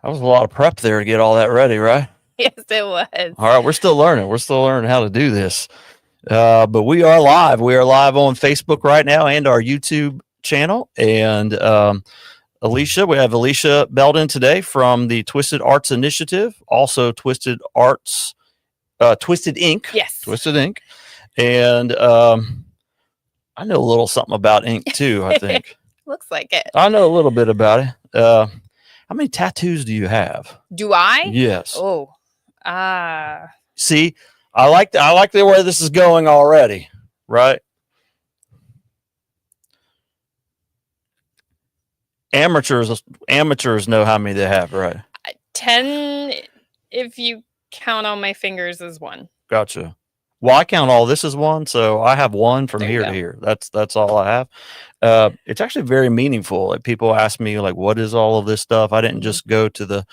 That was a lot of prep there to get all that ready, right? Yes, it was. All right, we're still learning. We're still learning how to do this. But we are live. We are live on Facebook right now and our YouTube channel. And Alicia, we have Alicia Belden today from the Twistid Arts Initiative, also Twistid Arts, Twistid Inc. Yes. Twistid Inc. And I know a little something about ink too, I think. Looks like it. I know a little bit about it. How many tattoos do you have? Do I? Yes. Oh. See, I like the way this is going already, right? Amateurs know how many they have, right? 10 if you count on my fingers as one. Gotcha. Well, I count all this as one, so I have one from here to here. That's all I have. It's actually very meaningful. Like, people ask me, like, what is all of this stuff? I didn't just go to the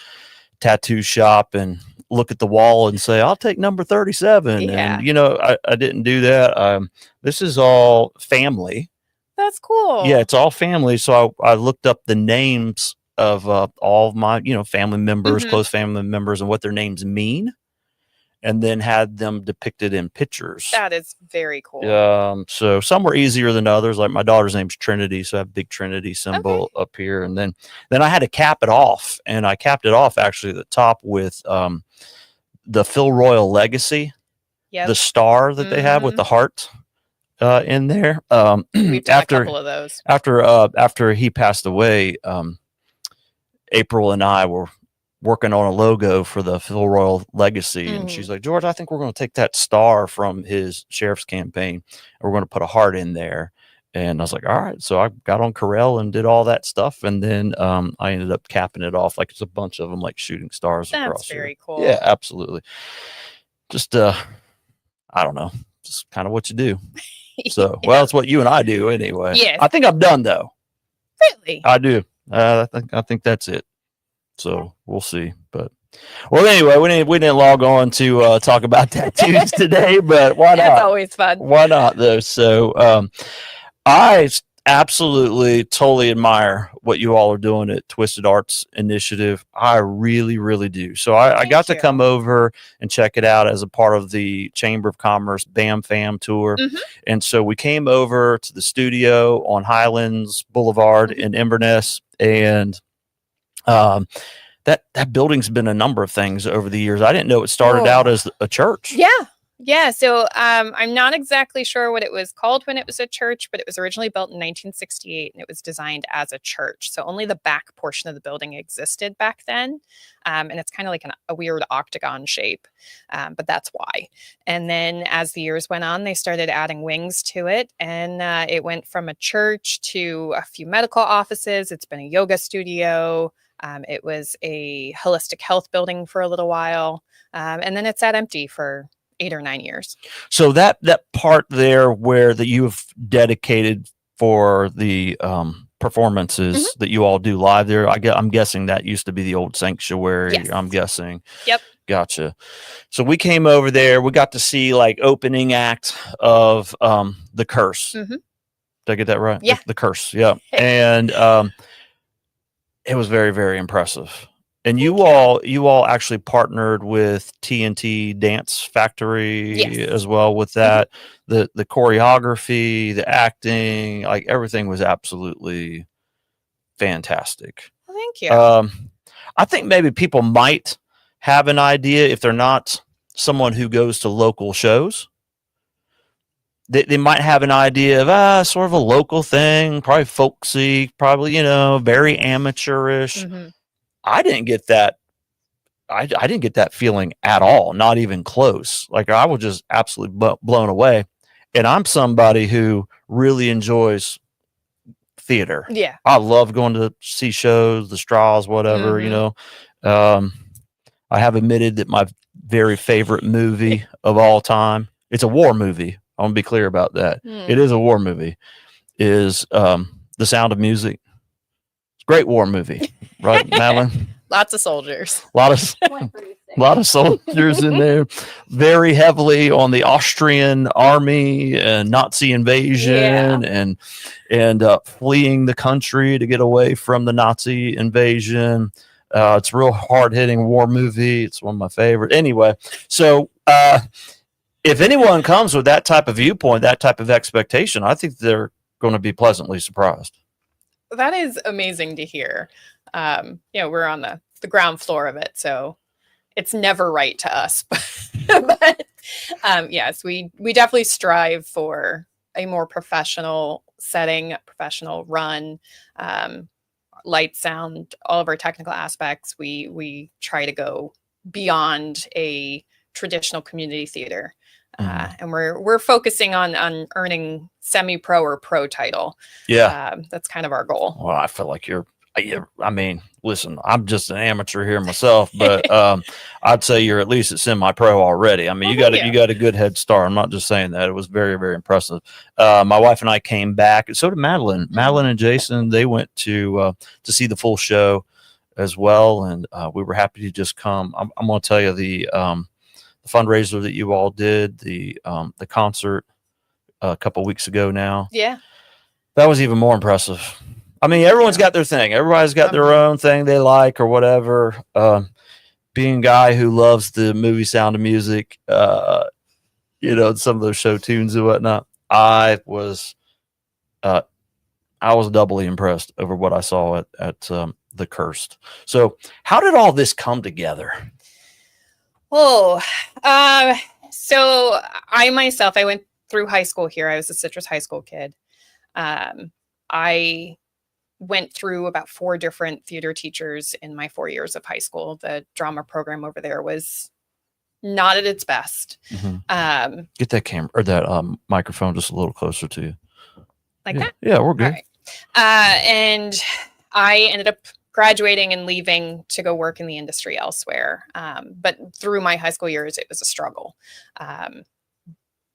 tattoo shop and look at the wall and say, I'll take number 37. Yeah. And, I didn't do that. This is all family. That's cool. Yeah, it's all family. So I looked up the names of all of my, family members, close family members, and what their names mean, and then had them depicted in pictures. That is very cool. So some were easier than others. Like my daughter's name's Trinity, so I have a big Trinity symbol up here. And then I had to cap it off, and I capped it off actually at the top with the Phil Royal legacy, the star that they have with the heart in there. We've done a couple of those. After he passed away, April and I were working on a logo for the Phil Royal legacy, and she's like, George, I think we're going to take that star from his sheriff's campaign and we're going to put a heart in there. And I was like, all right. So I got on Corel and did all that stuff, and then I ended up capping it off like it's a bunch of them, like shooting stars across. That's very cool. Yeah, absolutely. Just I don't know, just kind of what you do. So well, it's what you and I do anyway. Yes. I think I'm done though. Really? I do. I think that's it. So we'll see. But well, anyway, we didn't log on to talk about tattoos today, but why not? That's always fun. Why not though? So I absolutely totally admire what you all are doing at Twistid Arts Initiative. I really, really do. So I got to come over and check it out as a part of the Chamber of Commerce BAM Fam tour. And so we came over to the studio on Highlands Boulevard in Inverness, and that building's been a number of things over the years. I didn't know it started out as a church. Yeah. So I'm not exactly sure what it was called when it was a church, but it was originally built in 1968, and it was designed as a church. So only the back portion of the building existed back then. And it's kind of like a weird octagon shape, but that's why. And then as the years went on, they started adding wings to it, and it went from a church to a few medical offices. It's been a yoga studio. It was a holistic health building for a little while. And then it sat empty for 8 or 9 years. So that part there where that you have dedicated for the performances that you all do live there, I'm guessing that used to be the old sanctuary. Yes. I'm guessing. Yep. Gotcha. So we came over there. We got to see like opening act of The Curse. Did I get that right? Yeah. The Curse. Yeah. And it was very, very impressive. And you all actually partnered with TNT Dance Factory as well with that. The choreography, the acting, like everything was absolutely fantastic. Well, thank you. I think maybe people might have an idea if they're not someone who goes to local shows. They might have an idea of sort of a local thing, probably folksy, probably, very amateurish. I didn't get that. I didn't get that feeling at all, not even close. Like, I was just absolutely blown away. And I'm somebody who really enjoys theater. Yeah. I love going to see shows, the Straws, whatever, I have admitted that my very favorite movie of all time, it's a war movie. I want to be clear about that. It is a war movie, is The Sound of Music. It's a great war movie. Right, Madeline? Lots of soldiers. A lot of soldiers in there. Very heavily on the Austrian army and Nazi invasion and fleeing the country to get away from the Nazi invasion. It's a real hard hitting war movie. It's one of my favorite. Anyway, so if anyone comes with that type of viewpoint, that type of expectation, I think they're going to be pleasantly surprised. That is amazing to hear. We're on the ground floor of it, so it's never right to us. But yes, we definitely strive for a more professional setting, professional run, light, sound, all of our technical aspects. We try to go beyond a traditional community theater. And we're focusing on earning semi-pro or pro title. Yeah, that's kind of our goal. Well, I feel like I mean, listen, I'm just an amateur here myself, but I'd say you're at least at semi-pro already. I mean, you got a good head start. I'm not just saying that. It was very, very impressive. My wife and I came back, and so did Madeline. Madeline and Jason, they went to see the full show as well, and we were happy to just come. I'm going to tell you the fundraiser that you all did, the concert a couple weeks ago now. Yeah. That was even more impressive. I mean, everyone's got their thing. Everybody's got their own thing they like or whatever. Being a guy who loves the movie Sound of Music, some of those show tunes and whatnot, I was doubly impressed over what I saw at the Cursed. So how did all this come together? So I myself, I went through high school here. I was a Citrus High School kid. I went through about 4 different theater teachers in my 4 years of high school. The drama program over there was not at its best. Mm-hmm. Get that camera or that microphone just a little closer to you. Like that? Yeah, we're good. All right. And I ended up graduating and leaving to go work in the industry elsewhere. But through my high school years, it was a struggle.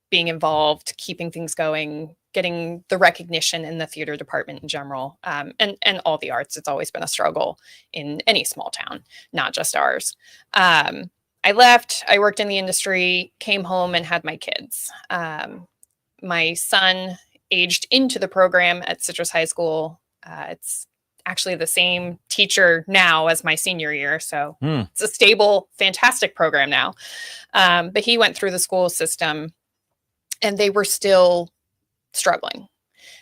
Being involved, keeping things going, getting the recognition in the theater department in general, and all the arts. It's always been a struggle in any small town, not just ours. I left, I worked in the industry, came home and had my kids. My son aged into the program at Citrus High School. It's actually the same teacher now as my senior year. So it's a stable, fantastic program now. But he went through the school system and they were still struggling.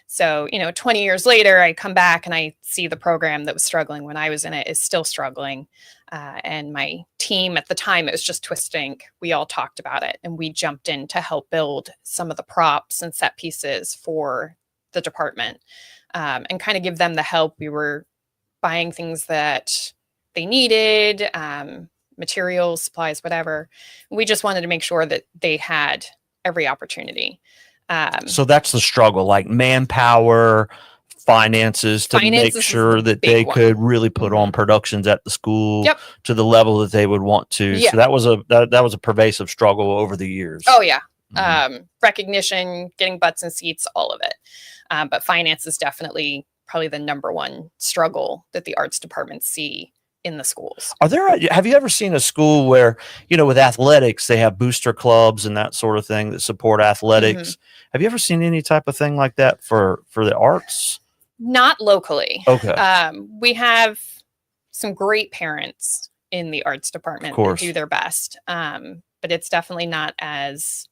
So, 20 years later, I come back and I see the program that was struggling when I was in it is still struggling. And my team at the time, it was just Twistid. We all talked about it and we jumped in to help build some of the props and set pieces for the department and kind of give them the help. We were buying things that they needed, materials, supplies, whatever. We just wanted to make sure that they had every opportunity. So that's the struggle, like manpower, finances to make sure that they could really put on productions at the school to the level that they would want to. Yeah. So that was a pervasive struggle over the years. Oh yeah. Recognition, getting butts and seats, all of it. But finance is definitely probably the number one struggle that the arts departments see in the schools. Have you ever seen a school where, with athletics, they have booster clubs and that sort of thing that support athletics? Have you ever seen any type of thing like that for the arts? Not locally. Okay. We have some great parents in the arts department that do their best. But it's definitely not as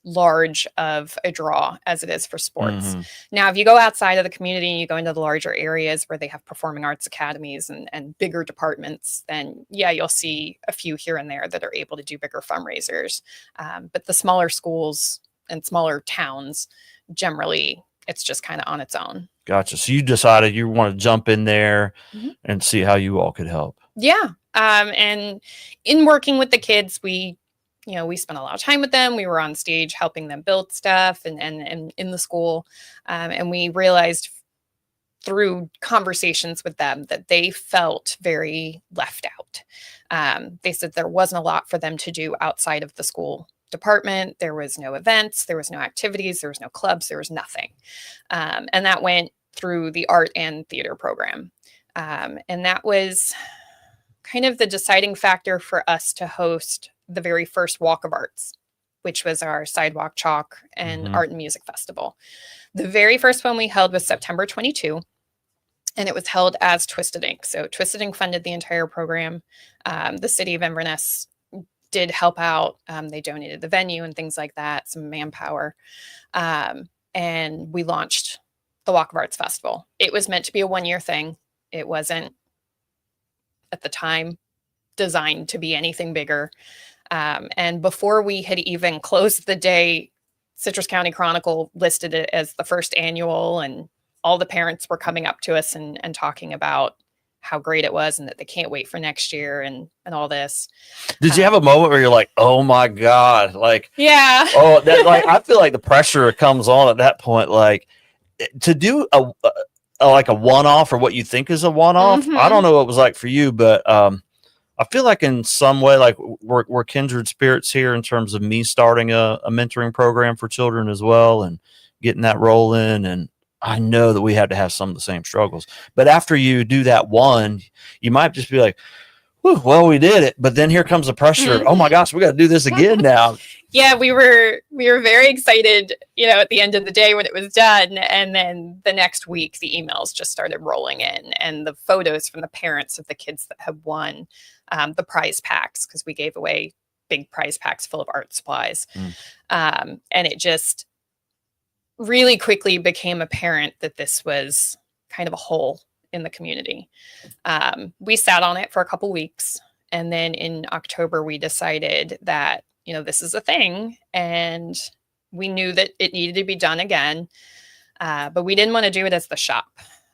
large of a draw as it is for sports. Now, if you go outside of the community and you go into the larger areas where they have performing arts academies and bigger departments, then you'll see a few here and there that are able to do bigger fundraisers. But the smaller schools and smaller towns, generally, it's just kind of on its own. Gotcha. So you decided you want to jump in there and see how you all could help. Yeah. And in working with the kids, we spent a lot of time with them. We were on stage helping them build stuff and in the school. And we realized through conversations with them that they felt very left out. They said there wasn't a lot for them to do outside of the school department. There was no events, there was no activities, there was no clubs, there was nothing. And that went through the art and theater program. And that was kind of the deciding factor for us to host the very first Walk of Arts, which was our sidewalk chalk and art and music festival. The very first one we held was September 22. and it was held as Twistid Inc. So Twistid Inc. funded the entire program. The city of Inverness did help out. They donated the venue and things like that, some manpower. And we launched the Walk of Arts Festival. It was meant to be a one-year thing. It wasn't, at the time, designed to be anything bigger. And before we had even closed the day, Citrus County Chronicle listed it as the first annual, and all the parents were coming up to us and talking about how great it was and that they can't wait for next year and all this. Did you have a moment where you're like, oh my God, like, yeah, oh, that, like, I feel like the pressure comes on at that point, like to do a like a one-off or what you think is a one-off. I don't know what it was like for you, but I feel like in some way, like we're kindred spirits here in terms of me starting a mentoring program for children as well and getting that rolling. And I know that we had to have some of the same struggles, but after you do that one, you might just be like, well, we did it. But then here comes the pressure. Oh my gosh, we got to do this again now. Yeah, we were very excited, at the end of the day when it was done. And then the next week, the emails just started rolling in, and the photos from the parents of the kids that had won the prize packs, because we gave away big prize packs full of art supplies. And it just really quickly became apparent that this was kind of a hole in the community. We sat on it for a couple weeks. And then in October, we decided that, this is a thing, and we knew that it needed to be done again. But we didn't want to do it as the shop.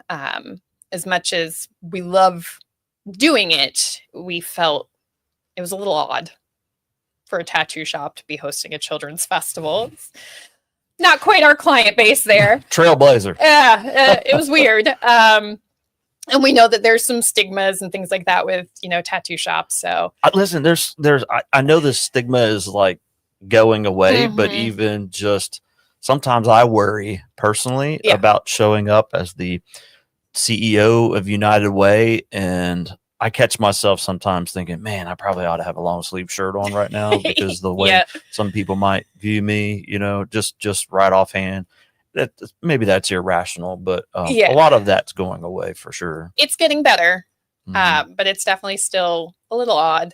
As much as we love doing it, we felt it was a little odd for a tattoo shop to be hosting a children's festival. It's not quite our client base there. Trailblazer. Yeah, it was weird. And we know that there's some stigmas and things like that with, tattoo shops. So listen, I know this stigma is like going away, but even just sometimes I worry personally about showing up as the CEO of United Way. And I catch myself sometimes thinking, man, I probably ought to have a long sleeve shirt on right now because the way some people might view me, just right offhand. Maybe that's irrational, but a lot of that's going away for sure. It's getting better, but it's definitely still a little odd.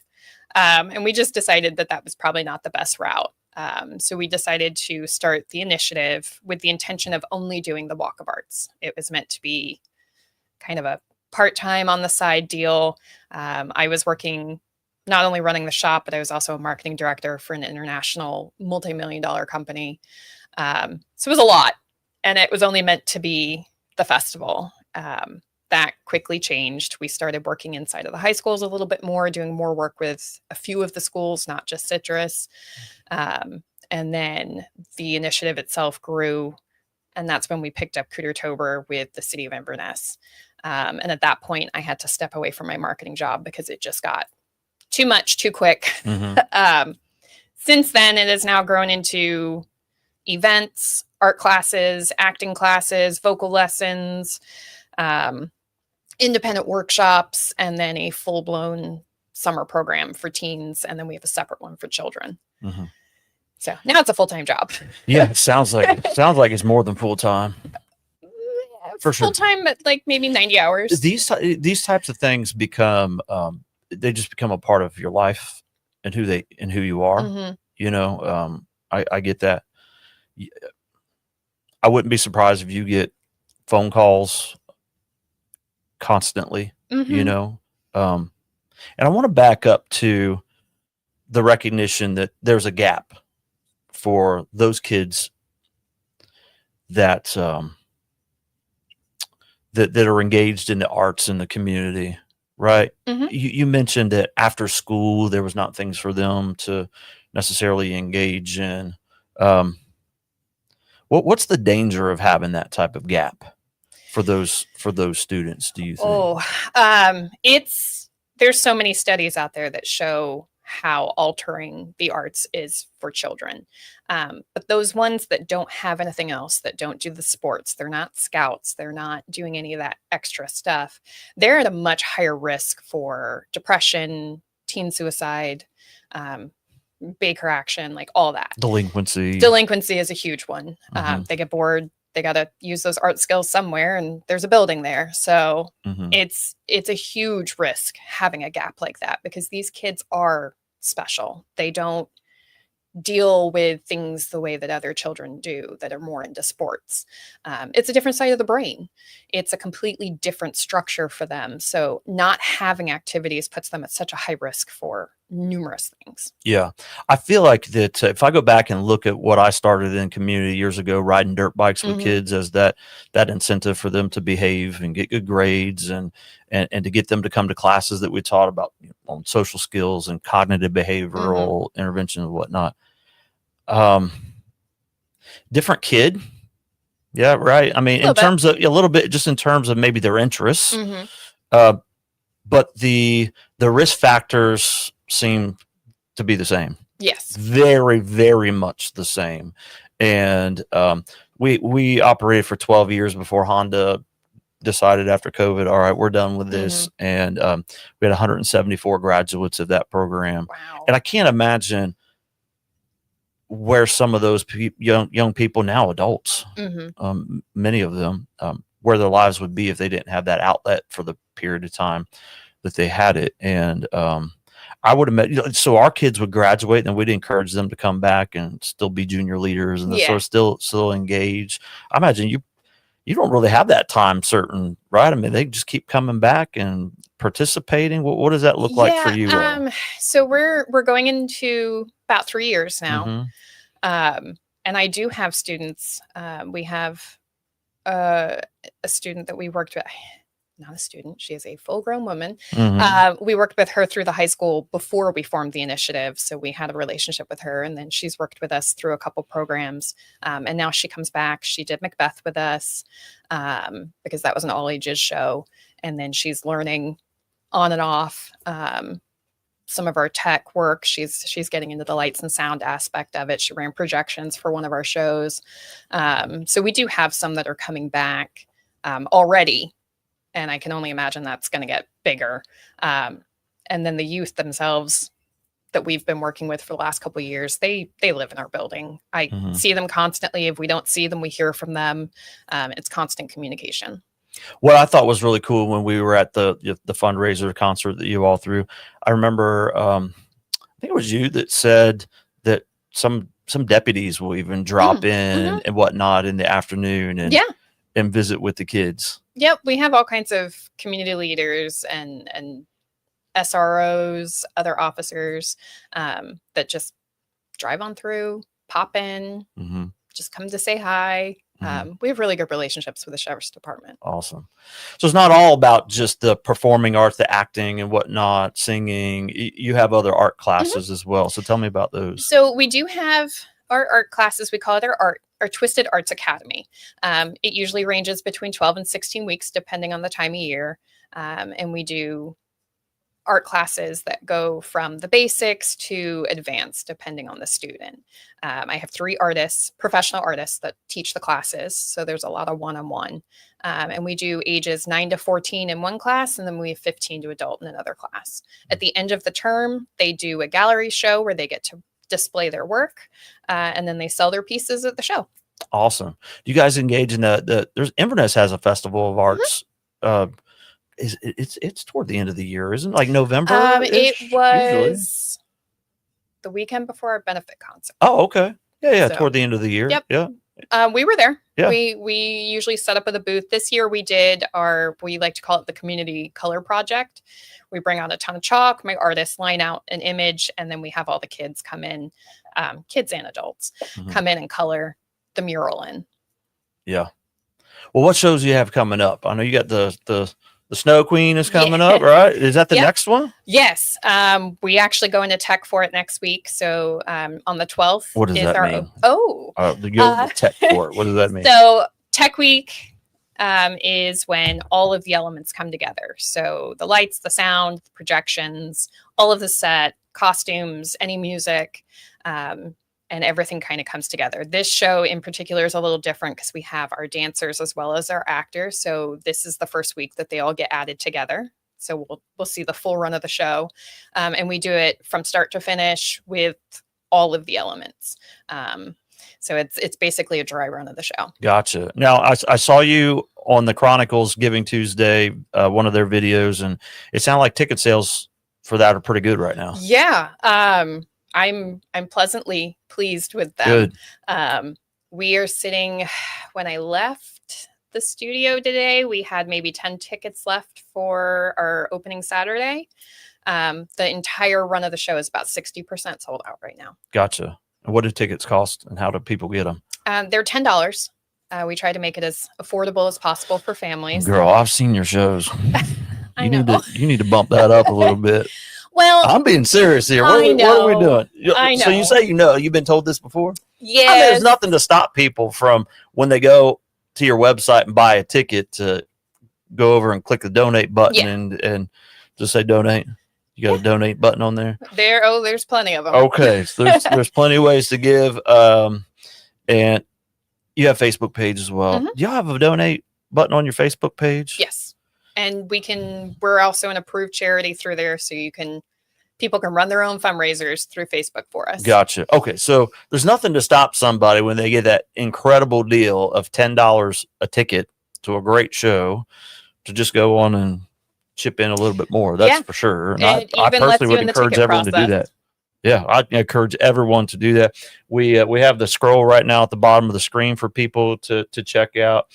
And we just decided that was probably not the best route. So we decided to start the initiative with the intention of only doing the Walk of Arts. It was meant to be kind of a part-time on the side deal. I was working, not only running the shop, but I was also a marketing director for an international multi-million-dollar company. So it was a lot. And it was only meant to be the festival. That quickly changed. We started working inside of the high schools a little bit more, doing more work with a few of the schools, not just Citrus. And then the initiative itself grew. And that's when we picked up Cootertober with the city of Inverness. And at that point, I had to step away from my marketing job because it just got too much, too quick. Since then, it has now grown into events, art classes, acting classes, vocal lessons, independent workshops, and then a full-blown summer program for teens. And then we have a separate one for children. So now it's a full-time job. Yeah, it sounds like it's more than full-time. For sure. Full-time, but like maybe 90 hours. These types of things become they just become a part of your life and who you are. I get that. I wouldn't be surprised if you get phone calls constantly, and I want to back up to the recognition that there's a gap for those kids that that are engaged in the arts in the community, right? You mentioned that after school there was not things for them to necessarily engage in. What's the danger of having that type of gap for those students, do you think? There's so many studies out there that show how altering the arts is for children. But those ones that don't have anything else, that don't do the sports, they're not scouts, they're not doing any of that extra stuff, they're at a much higher risk for depression, teen suicide, Baker action, like all that. Delinquency is a huge one. They get bored, they got to use those art skills somewhere, and there's a building there. So Mhm. it's a huge risk having a gap like that, because these kids are special. They don't deal with things the way that other children do that are more into sports. It's a different side of the brain. It's a completely different structure for them. So not having activities puts them at such a high risk for numerous things. Yeah. I feel like that if I go back and look at what I started in community years ago, riding dirt bikes with kids as that incentive for them to behave and get good grades and to get them to come to classes that we taught about, on social skills and cognitive behavioral intervention and whatnot. Different kid. Yeah, right. I mean, in terms of a little bit, just in terms of maybe their interests, but the risk factors seem to be the same. Yes. Very, very much the same. And we operated for 12 years before Honda decided after COVID, all right, we're done with this. And we had 174 graduates of that program. Wow. And I can't imagine where some of those young people, now adults, many of them, where their lives would be if they didn't have that outlet for the period of time that they had it. And I would imagine, so our kids would graduate, and then we'd encourage them to come back and still be junior leaders and sort of still engaged. I imagine you don't really have that time certain, right? I mean, they just keep coming back and participating. What does that look like for you all? So we're going into about 3 years now. And I do have students. We have a student that we worked with. Not a student. She is a full-grown woman. We worked with her through the high school before we formed the initiative. So we had a relationship with her, and then she's worked with us through a couple programs. And now she comes back. She did Macbeth with us because that was an all-ages show. And then she's learning on and off some of our tech work. She's getting into the lights and sound aspect of it. She ran projections for one of our shows. So we do have some that are coming back already. And I can only imagine that's going to get bigger. And then the youth themselves that we've been working with for the last couple of years, they live in our building. I see them constantly. If we don't see them, we hear from them. It's constant communication. What I thought was really cool when we were at the fundraiser concert that you all threw, I remember, I think it was you that said that some deputies will even drop in and whatnot in the afternoon and visit with the kids. Yep, we have all kinds of community leaders and SROs, other officers that just drive on through, pop in, just come to say hi. We have really good relationships with the sheriff's department. Awesome. So it's not all about just the performing arts, the acting and whatnot, singing. You have other art classes as well. So tell me about those. So we do have our art classes. We call it our Twistid Arts Academy. It usually ranges between 12 and 16 weeks, depending on the time of year. And we do art classes that go from the basics to advanced, depending on the student. I have 3 artists, professional artists, that teach the classes. So there's a lot of one-on-one. And we do ages 9 to 14 in one class, and then we have 15 to adult in another class. At the end of the term, they do a gallery show where they get to display their work, and then they sell their pieces at the show. Awesome. Do you guys engage in there's Inverness has a festival of arts. It's toward the end of the year, isn't it? Like November? It was usually the weekend before our benefit concert. Oh, okay. Yeah. So, toward the end of the year. Yep. Yeah. We were there. Yeah. We usually set up at the booth. This year we did we like to call it the community color project. We bring out a ton of chalk. My artists line out an image, and then we have all the kids come in, kids and adults, come in and color the mural in. Yeah. Well, what shows do you have coming up? I know you got the Snow Queen is coming up, right? Is that the next one? Yes. We actually go into tech for it next week. So on the 12th. What does that mean? The yoga tech for it. What does that mean? So Tech Week is when all of the elements come together. So the lights, the sound, the projections, all of the set, costumes, any music, and everything kind of comes together. This show in particular is a little different because we have our dancers as well as our actors. So this is the first week that they all get added together. So we'll see the full run of the show. And we do it from start to finish with all of the elements. So it's basically a dry run of the show. Gotcha. Now I saw you on the Chronicles Giving Tuesday, one of their videos, and it sounded like ticket sales for that are pretty good right now. Yeah. I'm pleasantly pleased with them. Good. We are sitting, when I left the studio today, we had maybe 10 tickets left for our opening Saturday. The entire run of the show is about 60% sold out right now. Gotcha. And what do tickets cost, and how do people get them? They're $10. We try to make it as affordable as possible for families. Girl, I've seen your shows. I know. You need to bump that up a little bit. Well, I'm being serious here. What are we doing? So you say you've been told this before? Yeah. I mean, there's nothing to stop people from, when they go to your website and buy a ticket, to go over and click the donate button and just say donate. You got a donate button on there? There's plenty of them. Okay. So there's plenty of ways to give. And you have Facebook page as well. Mm-hmm. Do y'all have a donate button on your Facebook page? Yes. And we're also an approved charity through there. So people can run their own fundraisers through Facebook for us. Gotcha. Okay. So there's nothing to stop somebody when they get that incredible deal of $10 a ticket to a great show to just go on and chip in a little bit more. That's for sure. And I personally would encourage everyone to do that. Yeah, I encourage everyone to do that. We have the scroll right now at the bottom of the screen for people to check out,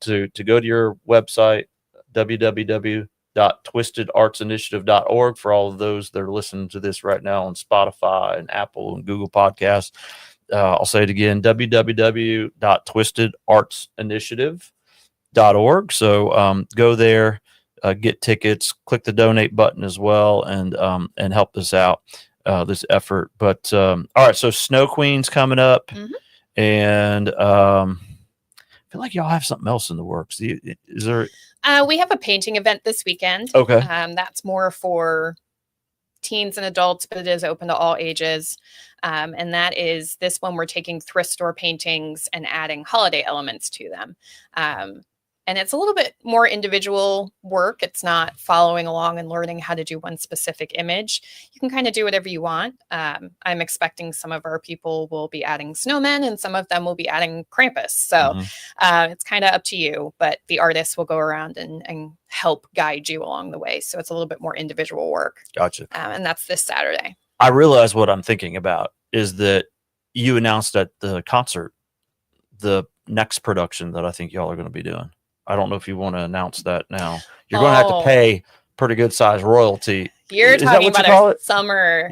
to go to your website, www.twistidartsinitiative.org, for all of those that are listening to this right now on Spotify and Apple and Google Podcasts. I'll say it again, www.twistidartsinitiative.org. So go there, get tickets, click the donate button as well, and help us out, this effort. But all right, so Snow Queen's coming up, mm-hmm. and I feel like y'all have something else in the works. Is there? We have a painting event this weekend. Okay. That's more for teens and adults, but it is open to all ages. And that is this one. We're taking thrift store paintings and adding holiday elements to them. And it's a little bit more individual work. It's not following along and learning how to do one specific image. You can kind of do whatever you want. I'm expecting some of our people will be adding snowmen, and some of them will be adding Krampus. So it's kind of up to you, but the artists will go around and help guide you along the way. So it's a little bit more individual work. Gotcha. And that's this Saturday. I realize what I'm thinking about is that you announced at the concert the next production that I think y'all are going to be doing. I don't know if you want to announce that now. You're going to have to pay pretty good size royalty. You're talking about our summer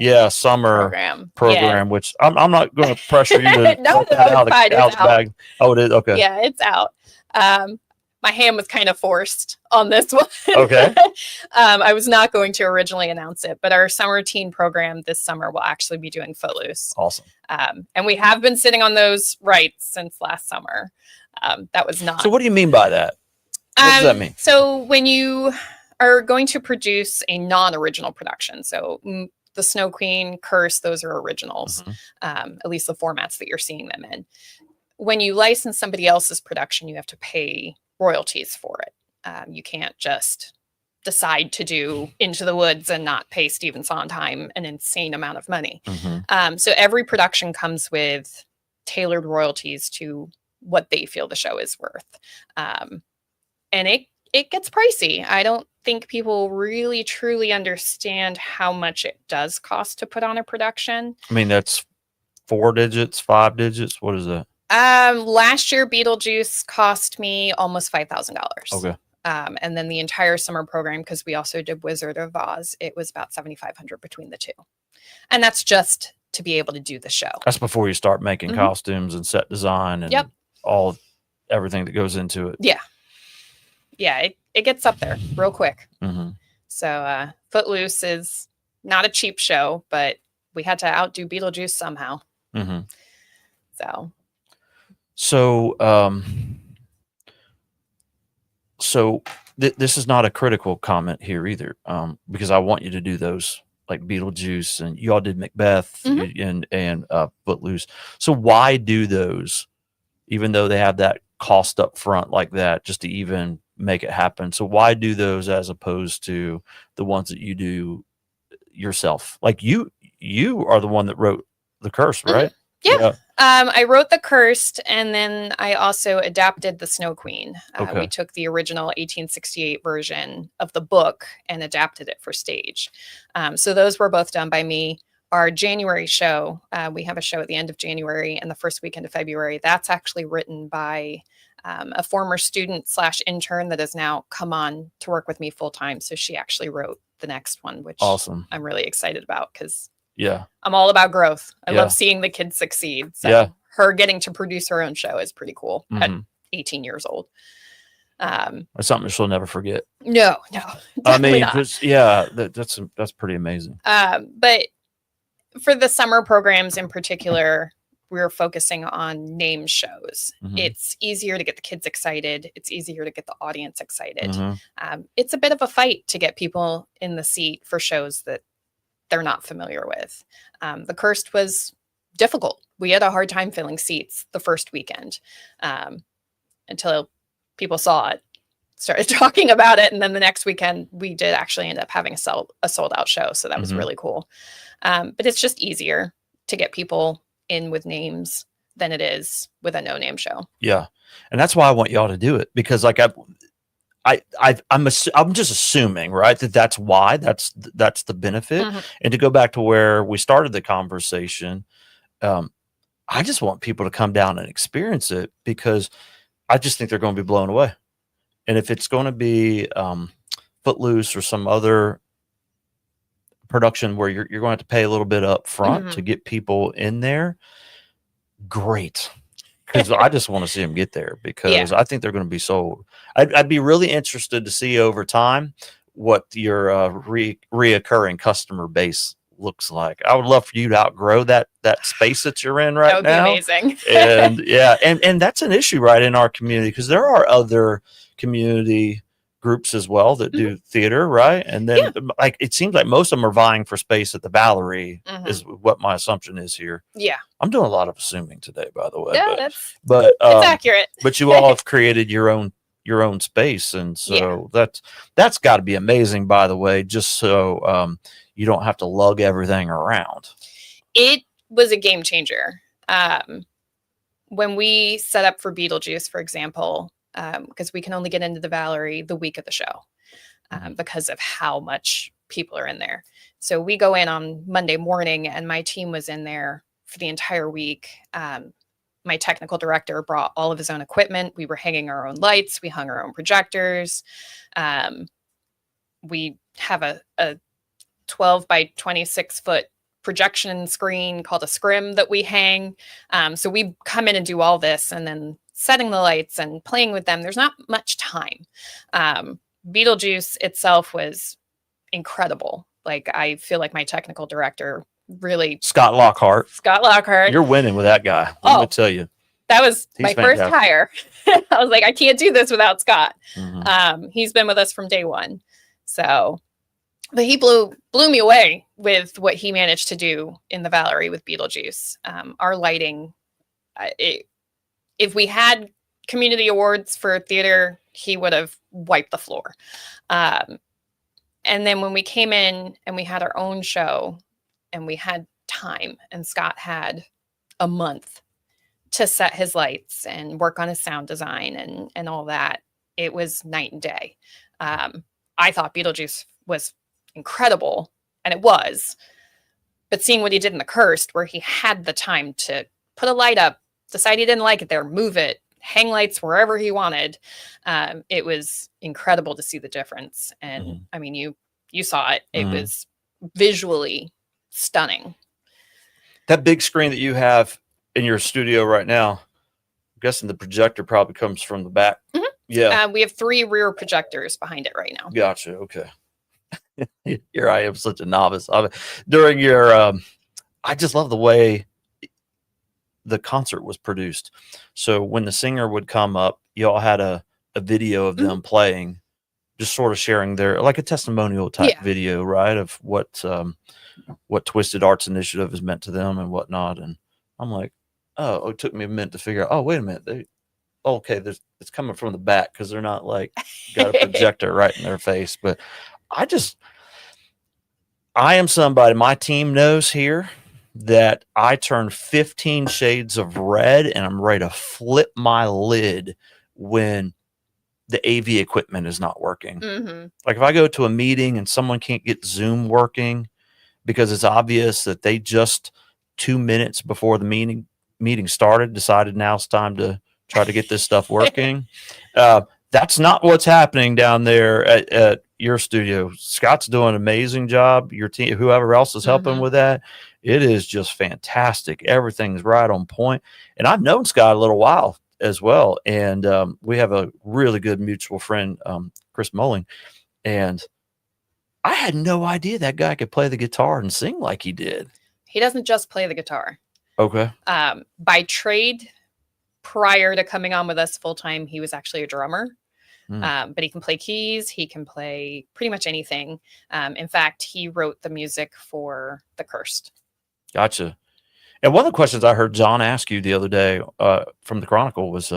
program, which I'm not going to pressure you to out the bag. Oh, it is? Okay. Yeah, it's out. My hand was kind of forced on this one. Okay. I was not going to originally announce it, but our summer teen program this summer will actually be doing Footloose. Awesome. And we have been sitting on those rights since last summer. That was not. So what do you mean by that? What does that mean? So when you are going to produce a non-original production, so the Snow Queen, Curse, those are originals, at least the formats that you're seeing them in. When you license somebody else's production, you have to pay royalties for it. You can't just decide to do Into the Woods and not pay Stephen Sondheim an insane amount of money. So every production comes with tailored royalties to what they feel the show is worth. And it gets pricey. I don't think people really truly understand how much it does cost to put on a production. I mean, that's 4 digits, 5 digits. What is that? Last year, Beetlejuice cost me almost $5,000. Okay. And then the entire summer program, because we also did Wizard of Oz, it was about $7,500 between the two. And that's just to be able to do the show. That's before you start making costumes and set design and everything that goes into it. Yeah. Yeah, it gets up there real quick. So Footloose is not a cheap show, but we had to outdo Beetlejuice somehow. So this is not a critical comment here either, because I want you to do those, like Beetlejuice, and you all did Macbeth and Footloose. So why do those, even though they have that cost up front like that, just to even make it happen? So why do those as opposed to the ones that you do yourself? Like you are the one that wrote The Curse, right? Yeah. I wrote The Cursed, and then I also adapted The Snow Queen. Okay. We took the original 1868 version of the book and adapted it for stage. So those were both done by me. Our January show, we have a show at the end of January and the first weekend of February. That's actually written by a former student / intern that has now come on to work with me full time. So she actually wrote the next one, which Awesome. I'm really excited about because Yeah. I'm all about growth. I Yeah. love seeing the kids succeed. So Yeah. her getting to produce her own show is pretty cool at Mhm. 18 years old. That's something she'll never forget. No, I mean, not. that's pretty amazing. But for the summer programs in particular, we're focusing on name shows. Mhm. It's easier to get the kids excited. It's easier to get the audience excited. Mhm. It's a bit of a fight to get people in the seat for shows that they're not familiar with. The Cursed was difficult. We had a hard time filling seats the first weekend until people saw it, started talking about it. And then the next weekend, we did actually end up having a sold out show. So that was Mhm. really cool. But it's just easier to get people in with names than it is with a no name show. Yeah. And that's why I want y'all to do it, because like I'm just assuming, right, that's why that's the benefit. Mhm. And to go back to where we started the conversation, I just want people to come down and experience it, because I just think they're going to be blown away. And if it's going to be Footloose or some other production where you're going to have to pay a little bit up front to get people in there, great. Because I just want to see them get there, because I think they're going to be sold. I'd be really interested to see over time what your reoccurring customer base looks like. I would love for you to outgrow that space that you're in right now. That would be amazing. And yeah, and that's an issue right in our community, because there are other community groups as well that do theater, right? And then like it seems like most of them are vying for space at the Valerie, is what my assumption is here. Yeah. I'm doing a lot of assuming today, by the way. Yeah, but it's accurate. But you all have created your own space, and so that's got to be amazing, by the way, just so you don't have to lug everything around. It was a game changer. When we set up for Beetlejuice, for example, because we can only get into the Valerie the week of the show because of how much people are in there. So we go in on Monday morning, and my team was in there for the entire week. My technical director brought all of his own equipment. We were hanging our own lights. We hung our own projectors. We have a 12 by 26 foot projection screen called a scrim that we hang. So we come in and do all this, and then setting the lights and playing with them. There's not much time. Beetlejuice itself was incredible. Like, I feel like my technical director really... Scott Lockhart. You're winning with that guy. Let me tell you. That was my first hire. I was like, I can't do this without Scott. He's been with us from day one. So, but he blew me away with what he managed to do in the Valerie with Beetlejuice. Our lighting, if we had community awards for theater, he would have wiped the floor. And then when we came in and we had our own show and we had time, and Scott had a month to set his lights and work on his sound design and all that, it was night and day. I thought Beetlejuice was incredible, and it was. But seeing what he did in The Cursed, where he had the time to put a light up, decide he didn't like it there, move it, hang lights wherever he wanted, it was incredible to see the difference. And I mean, you saw it. It was visually stunning. That big screen that you have in your studio right now, I'm guessing the projector probably comes from the back. Yeah. We have 3 rear projectors behind it right now. Gotcha. Okay. Here I am, such a novice. During your, I just love the way the concert was produced. So when the singer would come up, you all had a video of them playing, just sort of sharing their, like a testimonial type video, right, of what Twistid Arts Initiative has meant to them and whatnot. And I'm like, oh, it took me a minute to figure out, oh, wait a minute, it's coming from the back, because they're not like got a projector right in their face. But I am somebody, my team knows here that I turn 15 shades of red and I'm ready to flip my lid when the AV equipment is not working. Mm-hmm. Like if I go to a meeting and someone can't get Zoom working because it's obvious that they just 2 minutes before the meeting started decided now it's time to try to get this stuff working. That's not what's happening down there at your studio. Scott's doing an amazing job. Your team, whoever else is helping with that, it is just fantastic. Everything's right on point. And I've known Scott a little while as well. And we have a really good mutual friend, Chris Mulling. And I had no idea that guy could play the guitar and sing like he did. He doesn't just play the guitar. Okay. By trade, prior to coming on with us full time, he was actually a drummer. But he can play keys. He can play pretty much anything. In fact, he wrote the music for The Cursed. Gotcha. And one of the questions I heard John ask you the other day from the Chronicle was,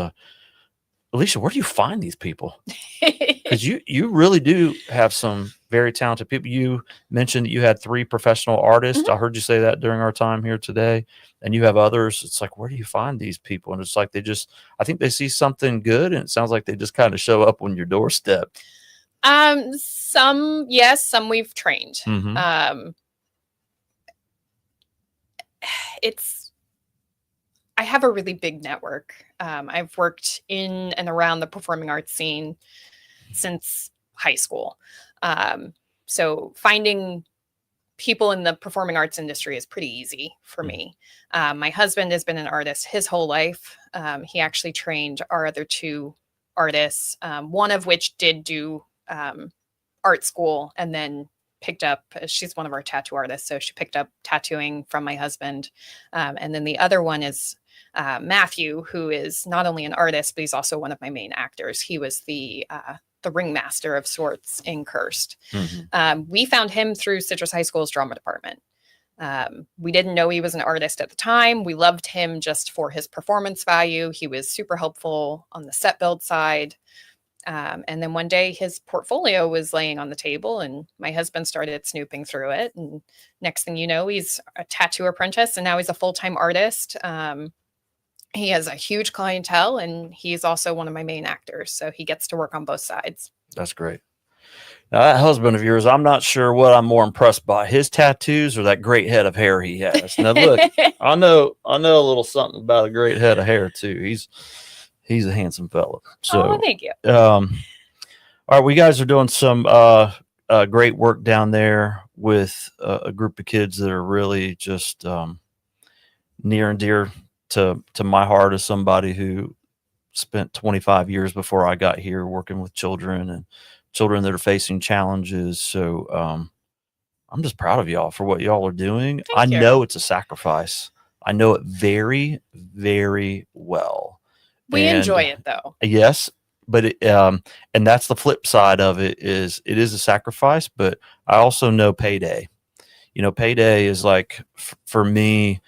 Alicia, where do you find these people? Because you really do have some very talented people. You mentioned that you had 3 professional artists. I heard you say that during our time here today. And you have others. It's like, where do you find these people? And it's like I think they see something good, and it sounds like they just kind of show up on your doorstep. Some, yes, some we've trained. I have a really big network. I've worked in and around the performing arts scene since high school. So finding people in the performing arts industry is pretty easy for me. My husband has been an artist his whole life. He actually trained our other 2 artists, one of which did do art school and then picked up, she's one of our tattoo artists, so she picked up tattooing from my husband. And then the other one is Matthew, who is not only an artist, but he's also one of my main actors. He was the ringmaster of sorts in Cursed. We found him through Citrus High School's drama department. We didn't know he was an artist at the time. We loved him just for his performance value. He was super helpful on the set build side. And then one day his portfolio was laying on the table and my husband started snooping through it. And next thing you know, he's a tattoo apprentice and now he's a full-time artist. He has a huge clientele and he's also one of my main actors. So he gets to work on both sides. That's great. Now, that husband of yours, I'm not sure what I'm more impressed by, his tattoos or that great head of hair he has. Now, look, I know a little something about a great head of hair too. He's a handsome fellow. So, thank you. All right, we guys are doing some great work down there with a group of kids that are really just near and dear to my heart as somebody who spent 25 years before I got here working with children and children that are facing challenges. So I'm just proud of y'all for what y'all are doing. I know it's a sacrifice. I know it very, very well. We enjoy it though. Yes. But and that's the flip side of it is a sacrifice, but I also know payday. You know, payday is like for me,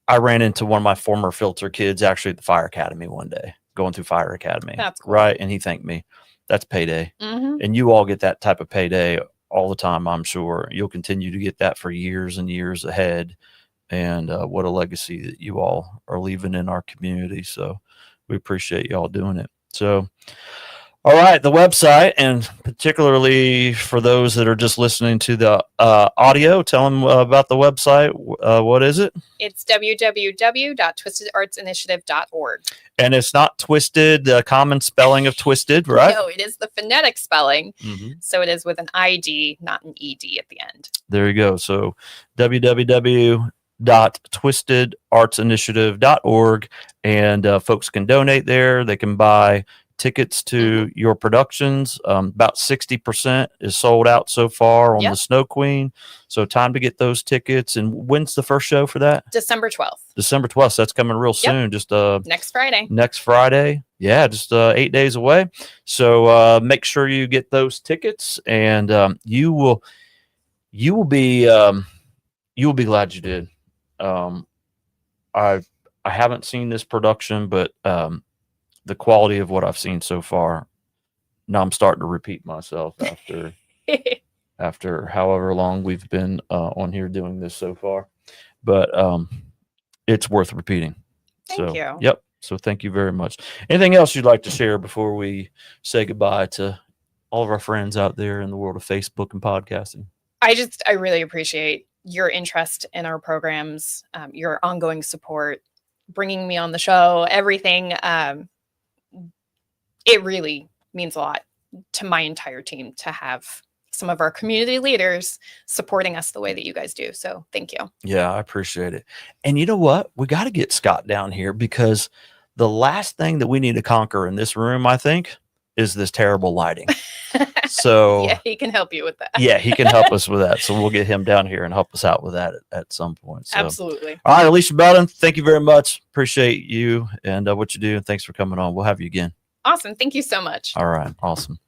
I ran into one of my former filter kids actually at the fire academy one day, going through fire academy. That's cool. Right. And he thanked me. That's payday. And you all get that type of payday all the time. I'm sure you'll continue to get that for years and years ahead. And what a legacy that you all are leaving in our community. So we appreciate y'all doing it. So, all right, the website, and particularly for those that are just listening to the audio, tell them about the website. What is it? It's www.twistidartsinitiative.org. And it's not Twistid, the common spelling of Twistid, right? No, it is the phonetic spelling. So it is with an ID, not an ED at the end. There you go. So www.twistidartsinitiative.org, and folks can donate there. They can buy tickets to your productions. About 60% is sold out so far on the Snow Queen. So time to get those tickets. And when's the first show for that? December 12th. December 12th. So that's coming real soon. Just next Friday. Next Friday. Yeah, just 8 days away. So make sure you get those tickets, and you will be glad you did. I haven't seen this production, but the quality of what I've seen so far, now I'm starting to repeat myself after however long we've been on here doing this so far. but it's worth repeating. Thank you. Yep. So thank you very much. Anything else you'd like to share before we say goodbye to all of our friends out there in the world of Facebook and podcasting? I really appreciate your interest in our programs, your ongoing support, bringing me on the show, everything. It really means a lot to my entire team to have some of our community leaders supporting us the way that you guys do. So thank you. Yeah, I appreciate it. And you know what? We got to get Scott down here, because the last thing that we need to conquer in this room, I think, is this terrible lighting. So yeah, he can help you with that. Yeah, he can help us with that. So we'll get him down here and help us out with that at some point. So. Absolutely. All right, Alicia Belden, thank you very much. Appreciate you and what you do. And thanks for coming on. We'll have you again. Awesome. Thank you so much. All right. Awesome.